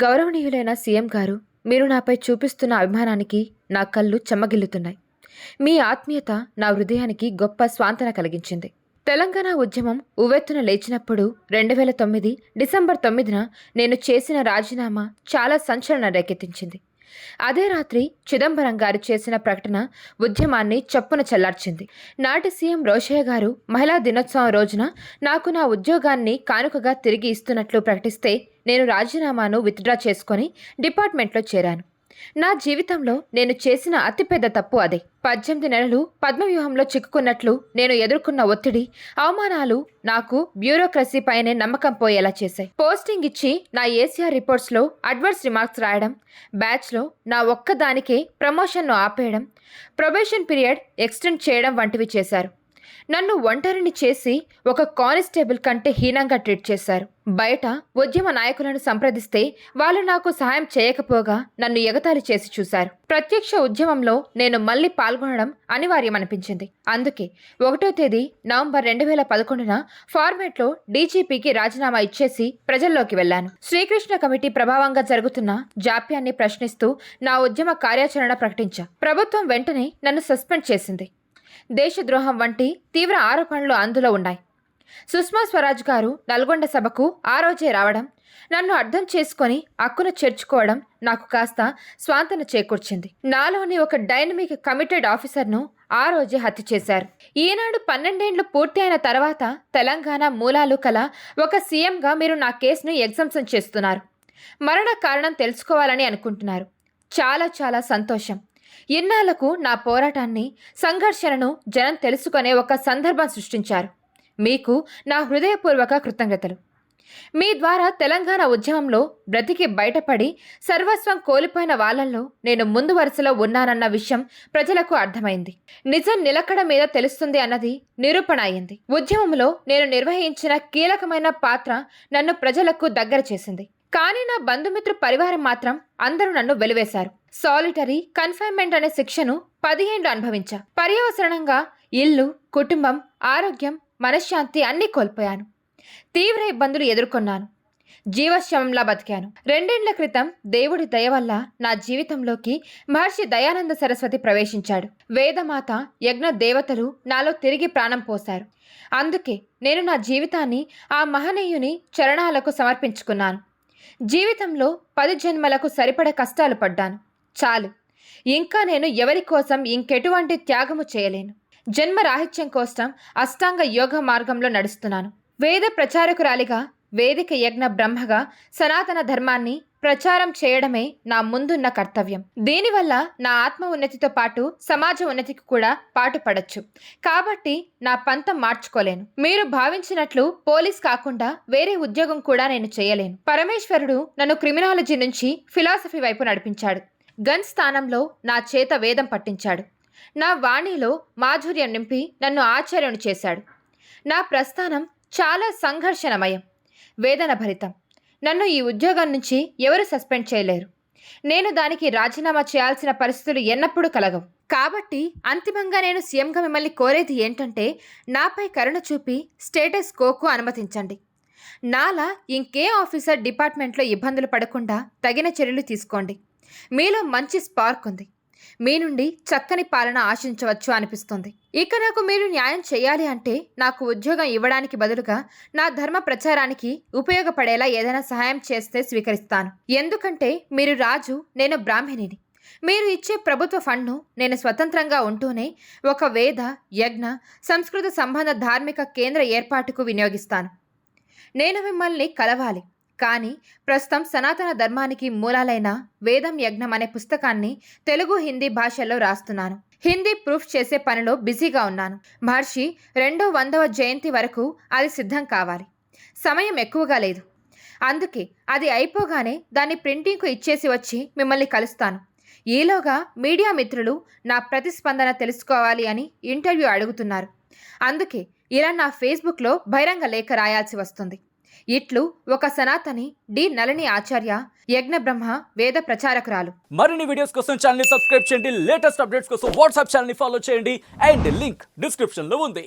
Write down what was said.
గౌరవనీయులైన సీఎం గారు, మీరు నాపై చూపిస్తున్న అభిమానానికి నా కళ్ళు చెమ్మగిల్లుతున్నాయి. మీ ఆత్మీయత నా హృదయానికి గొప్ప స్వాంతన కలిగించింది. తెలంగాణ ఉద్యమం ఉవ్వెత్తున లేచినప్పుడు 2009 డిసెంబర్ 9న నేను చేసిన రాజీనామా చాలా సంచలనం రేకెత్తించింది. అదే రాత్రి చిదంబరం గారు చేసిన ప్రకటన ఉద్యమాన్ని చప్పున చల్లార్చింది. నాటి సీఎం రోషయ్య గారు మహిళా దినోత్సవం రోజున నాకు నా ఉద్యోగాన్ని కానుకగా తిరిగి ఇస్తున్నట్లు ప్రకటిస్తే నేను రాజీనామాను విత్డ్రా చేసుకొని డిపార్ట్మెంట్లో చేరాను. నా జీవితంలో నేను చేసిన అతిపెద్ద తప్పు అదే. 18 నెలలు పద్మవ్యూహంలో చిక్కుకున్నట్లు నేను ఎదుర్కొన్న ఒత్తిడి, అవమానాలు నాకు బ్యూరోక్రసీ పైనే నమ్మకం పోయేలా చేశాయి. పోస్టింగ్ ఇచ్చి నా ఏసీఆర్ రిపోర్ట్స్లో అడ్వర్స్ రిమార్క్స్ రాయడం, బ్యాచ్లో నా ఒక్కదానికే ప్రమోషన్ను ఆపేయడం, ప్రొబేషన్ పీరియడ్ ఎక్స్టెండ్ చేయడం వంటివి చేశారు. నన్ను ఒంటరిని చేసి ఒక కానిస్టేబుల్ కంటే హీనంగా ట్రీట్ చేశారు. బయట ఉద్యమ నాయకులను సంప్రదిస్తే వాళ్ళు నాకు సహాయం చేయకపోగా నన్ను ఎగతాళి చేసి చూశారు. ప్రత్యక్ష ఉద్యమంలో నేను మళ్లీ పాల్గొనడం అనివార్యమనిపించింది. అందుకే 1వ తేదీ నవంబర్ 2011న ఫార్మేట్లో డీజీపీకి రాజీనామా ఇచ్చేసి ప్రజల్లోకి వెళ్లాను. శ్రీకృష్ణ కమిటీ ప్రభావంగా జరుగుతున్న జాప్యాన్ని ప్రశ్నిస్తూ నా ఉద్యమ కార్యాచరణ ప్రకటించా. ప్రభుత్వం వెంటనే నన్ను సస్పెండ్ చేసింది. దేశద్రోహం వంటి తీవ్ర ఆరోపణలు అందులో ఉన్నాయి. సుష్మా స్వరాజ్ గారు నల్గొండ సభకు ఆ రోజే రావడం, నన్ను అర్థం చేసుకొని హక్కును చేర్చుకోవడం నాకు కాస్త స్వాంతన చేకూర్చింది. నాలోని ఒక డైనమిక్ కమిటెడ్ ఆఫీసర్ను ఆ రోజే హత్య చేశారు. ఈనాడు 12 ఏళ్లు పూర్తి అయిన తర్వాత తెలంగాణ మూలాలు కల ఒక సీఎంగా మీరు నా కేసును ఎగ్జామ్షన్ చేస్తున్నారు. మరణ కారణం తెలుసుకోవాలని అనుకుంటున్నారు. చాలా చాలా సంతోషం. ఇన్నాళ్లకు నా పోరాటాన్ని, సంఘర్షణను జనం తెలుసుకునే ఒక సందర్భం సృష్టించారు. మీకు నా హృదయపూర్వక కృతజ్ఞతలు. మీ ద్వారా తెలంగాణ ఉద్యమంలో బ్రతికి బయటపడి సర్వస్వం కోల్పోయిన వాళ్ళల్లో నేను ముందు వరుసలో ఉన్నానన్న విషయం ప్రజలకు అర్థమైంది. నిజం నిలకడ మీద తెలుస్తుంది అన్నది నిరూపణ అయింది. ఉద్యమంలో నేను నిర్వహించిన కీలకమైన పాత్ర నన్ను ప్రజలకు దగ్గర చేసింది. కానీ నా బంధుమిత్ర పరివారం మాత్రం అందరూ నన్ను వెలివేశారు. సాలిటరీ కన్ఫైన్మెంట్ అనే శిక్షను 10 ఏళ్లు అనుభవించా. పర్యవసరణంగా ఇల్లు, కుటుంబం, ఆరోగ్యం, మనశ్శాంతి అన్నీ కోల్పోయాను. తీవ్ర ఇబ్బందులు ఎదుర్కొన్నాను. జీవశ్యమంలా బతికాను. 2 ఏళ్ల క్రితం దేవుడి దయ వల్ల నా జీవితంలోకి మహర్షి దయానంద సరస్వతి ప్రవేశించాడు. వేదమాత, యజ్ఞ దేవతలు నాలో తిరిగి ప్రాణం పోశారు. అందుకే నేను నా జీవితాన్ని ఆ మహనీయుని చరణాలకు సమర్పించుకున్నాను. జీవితంలో 10 జన్మలకు సరిపడ కష్టాలు పడ్డాను. చాలు, ఇంకా నేను ఎవరి కోసం ఇంకెటువంటి త్యాగము చేయలేను. జన్మ రాహిత్యం కోసం అష్టాంగ యోగ మార్గంలో నడుస్తున్నాను. వేద ప్రచారకురాలిగా, వేదిక యజ్ఞ బ్రహ్మగా సనాతన ధర్మాన్ని ప్రచారం చేయడమే నా ముందున్న కర్తవ్యం. దీనివల్ల నా ఆత్మ ఉన్నతితో పాటు సమాజ ఉన్నతికి కూడా పాటుపడచ్చు. కాబట్టి నా పంతం మార్చుకోలేను. మీరు భావించినట్లు పోలీస్ కాకుండా వేరే ఉద్యోగం కూడా నేను చేయలేను. పరమేశ్వరుడు నన్ను క్రిమినాలజీ నుంచి ఫిలాసఫీ వైపు నడిపించాడు. గన్ స్థానంలో నా చేత వేదం పట్టించాడు. నా వాణిలో మాధుర్యం నింపి నన్ను ఆచార్యుని చేశాడు. నా ప్రస్థానం చాలా సంఘర్షణమయం, వేదన భరితం. నన్ను ఈ ఉద్యోగం నుంచి ఎవరు సస్పెండ్ చేయలేరు. నేను దానికి రాజీనామా చేయాల్సిన పరిస్థితులు ఎన్నప్పుడూ కలగవు. కాబట్టి అంతిమంగా నేను సీఎంగా మిమ్మల్ని కోరేది ఏంటంటే, నాపై కరుణ చూపి స్టేటస్ కోకు అనుమతించండి. నాలా ఇంకే ఆఫీసర్ డిపార్ట్మెంట్లో ఇబ్బందులు పడకుండా తగిన చర్యలు తీసుకోండి. మీలో మంచి స్పార్క్ ఉంది. మీ నుండి చక్కని పాలన ఆశించవచ్చు అనిపిస్తుంది. ఇక నాకు మీరు న్యాయం చేయాలి అంటే నాకు ఉద్యోగం ఇవ్వడానికి బదులుగా నా ధర్మ ప్రచారానికి ఉపయోగపడేలా ఏదైనా సహాయం చేస్తే స్వీకరిస్తాను. ఎందుకంటే మీరు రాజు, నేను బ్రాహ్మణిని. మీరు ఇచ్చే ప్రభుత్వ ఫండ్ను నేను స్వతంత్రంగా ఉంటూనే ఒక వేద, యజ్ఞ, సంస్కృత సంబంధ ధార్మిక కేంద్ర ఏర్పాటుకు వినియోగిస్తాను. నేను మిమ్మల్ని కలవాలి. కానీ ప్రస్తుతం సనాతన ధర్మానికి మూలాలైన వేదం యజ్ఞం అనే పుస్తకాన్ని తెలుగు, హిందీ భాషల్లో రాస్తున్నాను. హిందీ ప్రూఫ్ చేసే పనిలో బిజీగా ఉన్నాను. మహర్షి 200వ జయంతి వరకు అది సిద్ధం కావాలి. సమయం ఎక్కువగా లేదు. అందుకే అది అయిపోగానే దాన్ని ప్రింటింగ్కు ఇచ్చేసి వచ్చి మిమ్మల్ని కలుస్తాను. ఈలోగా మీడియా మిత్రులు నా ప్రతిస్పందన తెలుసుకోవాలి అని ఇంటర్వ్యూ అడుగుతున్నారు. అందుకే ఇలా నా ఫేస్బుక్లో బహిరంగ లేఖ రాయాల్సి వస్తుంది. ఇట్లు ఒక సనాతని డి నళిని ఆచార్య, యజ్ఞ బ్రహ్మ, వేద ప్రచారకురాలు. మరిన్ని వీడియోస్ కోసం ఛానల్ ని సబ్స్క్రైబ్ చేయండి. లేటెస్ట్ అప్డేట్స్ కోసం వాట్సాప్ ఛానల్ ని ఫాలో చేయండి. అండ్ లింక్ డిస్క్రిప్షన్ లో ఉంది.